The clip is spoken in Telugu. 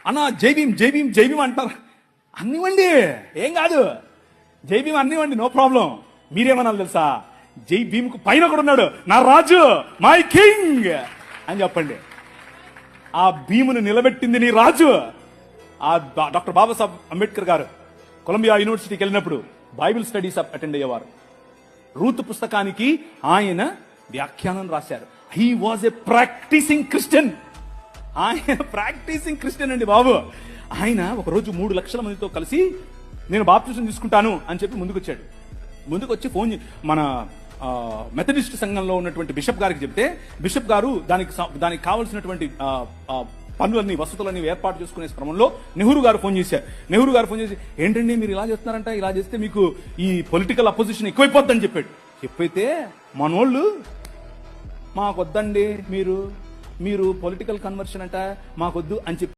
అన్న జై భీమ్ జై భీమ్ జై భీమ్ అంటారు. అన్నివ్వండి, ఏం కాదు, జై భీమ్ అన్నివ్వండి, నో ప్రాబ్లం. మీరేమనాలి తెలుసా? జై భీమ్ కు పైన కూడా ఉన్నాడు, నా రాజు, మై కింగ్ అని చెప్పండి. ఆ భీమును నిలబెట్టింది నీ రాజు. ఆ డాక్టర్ బాబాసాహెబ్ అంబేద్కర్ గారు కొలంబియా యూనివర్సిటీకి వెళ్ళినప్పుడు బైబిల్ స్టడీస్ అటెండ్ అయ్యేవారు. రూతు పుస్తకానికి ఆయన వ్యాఖ్యానం రాశారు. He was a practicing Christian. ఆయన ప్రాక్టీసింగ్ క్రిస్టియన్ అండి బాబు. ఆయన ఒకరోజు 3 లక్షల మందితో కలిసి నేను బాప్టిజం తీసుకుంటాను అని చెప్పి ముందుకొచ్చాడు. ముందుకొచ్చి ఫోన్ మన మెథడిస్ట్ సంఘంలో ఉన్నటువంటి బిషప్ గారికి చెప్తే, బిషప్ గారు దానికి కావాల్సినటువంటి పనులన్నీ వసతులన్నీ ఏర్పాటు చేసుకునే క్రమంలో నెహ్రూ గారు ఫోన్ చేశారు. నెహ్రూ గారు ఫోన్ చేసి, ఏంటండి మీరు ఇలా చేస్తున్నారంట, ఇలా చేస్తే మీకు ఈ పొలిటికల్ అపోజిషన్ ఎక్కువైపోద్దని చెప్పాడు. చెప్పైతే మనోళ్ళు మాకొద్దండి, మీరు పొలిటికల్ కన్వర్షన్ అంట మాకొద్దు అని చెప్పి